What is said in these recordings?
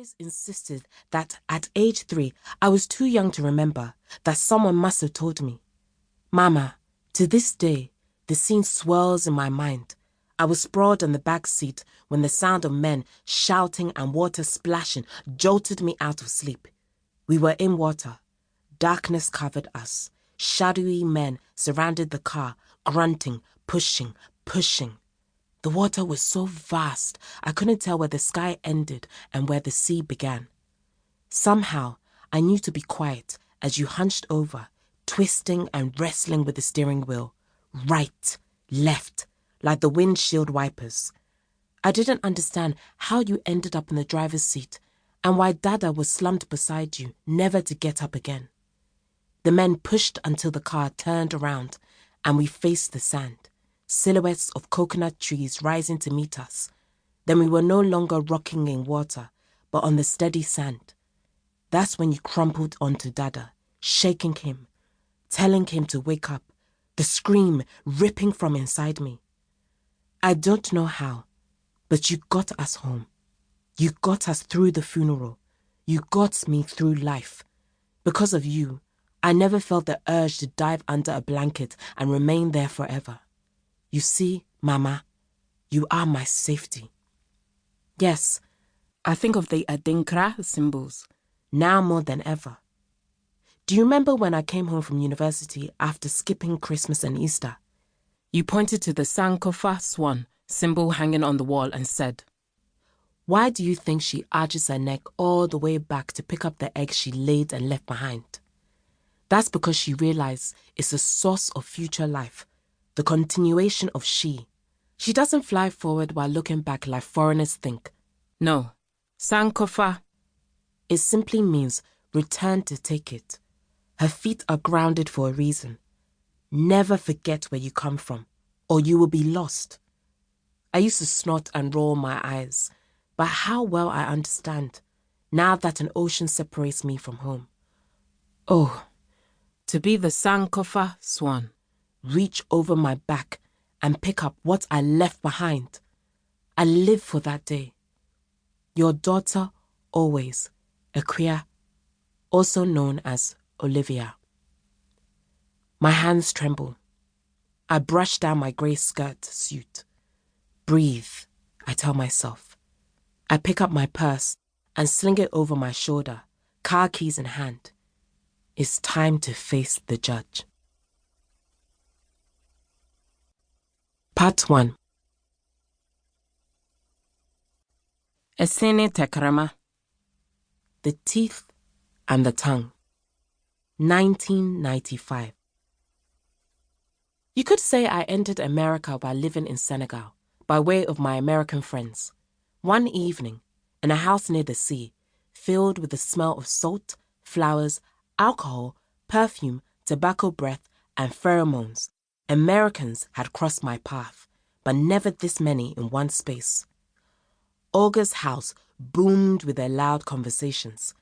always insisted that at age 3, I was too young to remember, that someone must have told me. Mama, to this day, the scene swirls in my mind. I was sprawled on the back seat when the sound of men shouting and water splashing jolted me out of sleep. We were in water. Darkness covered us. Shadowy men surrounded the car, grunting, pushing. The water was so vast, I couldn't tell where the sky ended and where the sea began. Somehow, I knew to be quiet as you hunched over, twisting and wrestling with the steering wheel. Right, left, like the windshield wipers. I didn't understand how you ended up in the driver's seat and why Dada was slumped beside you, never to get up again. The men pushed until the car turned around and we faced the sand. Silhouettes of coconut trees rising to meet us. Then we were no longer rocking in water, but on the steady sand. That's when you crumpled onto Dada, shaking him, telling him to wake up, the scream ripping from inside me. I don't know how, but you got us home. You got us through the funeral. You got me through life. Because of you, I never felt the urge to dive under a blanket and remain there forever. You see, Mama, you are my safety. Yes, I think of the Adinkra symbols, now more than ever. Do you remember when I came home from university after skipping Christmas and Easter? You pointed to the Sankofa swan symbol hanging on the wall and said, "Why do you think she arches her neck all the way back to pick up the eggs she laid and left behind? That's because she realized it's a source of future life, the continuation of she. She doesn't fly forward while looking back like foreigners think. No, Sankofa. It simply means return to take it. Her feet are grounded for a reason. Never forget where you come from, or you will be lost." I used to snort and roll my eyes, but how well I understand, now that an ocean separates me from home. Oh, to be the Sankofa swan, reach over my back and pick up what I left behind. I live for that day. Your daughter, always, Akria, also known as Olivia. My hands tremble. I brush down my grey skirt suit. Breathe, I tell myself. I pick up my purse and sling it over my shoulder, car keys in hand. It's time to face the judge. Part 1. Esene Tekrama. The Teeth and the Tongue. 1995. You could say I entered America while living in Senegal, by way of my American friends. One evening, in a house near the sea, filled with the smell of salt, flowers, alcohol, perfume, tobacco breath, and pheromones, Americans had crossed my path, but never this many in one space. Olga's house boomed with their loud conversations.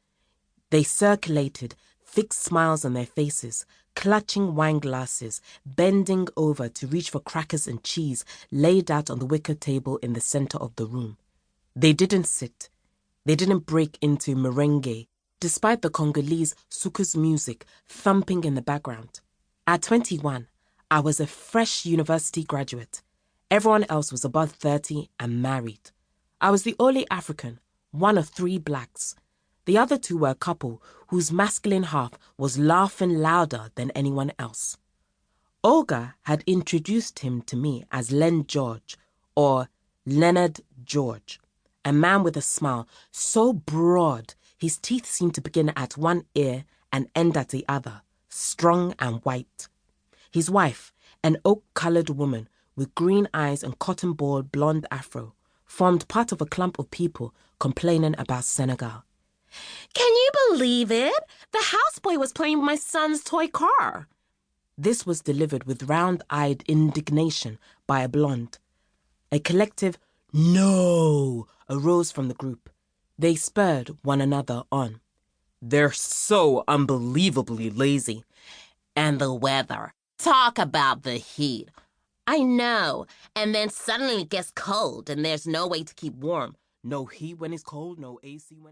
They circulated, fixed smiles on their faces, clutching wine glasses, bending over to reach for crackers and cheese laid out on the wicker table in the center of the room. They didn't sit. They didn't break into merengue, despite the Congolese soukous music thumping in the background. At 21, I was a fresh university graduate. Everyone else was above 30 and married. I was the only African, one of 3 blacks. The other 2 were a couple whose masculine half was laughing louder than anyone else. Olga had introduced him to me as Len George, or Leonard George, a man with a smile so broad his teeth seemed to begin at one ear and end at the other, strong and white. His wife, an oak-colored woman with green eyes and cotton-ball blonde afro, formed part of a clump of people complaining about Senegal. "Can you believe it? The houseboy was playing with my son's toy car." This was delivered with round-eyed indignation by a blonde. A collective "no" arose from the group. They spurred one another on. "They're so unbelievably lazy." "And the weather. Talk about the heat." "I know. And then suddenly it gets cold and there's no way to keep warm." "No heat when it's cold, no AC when it's..."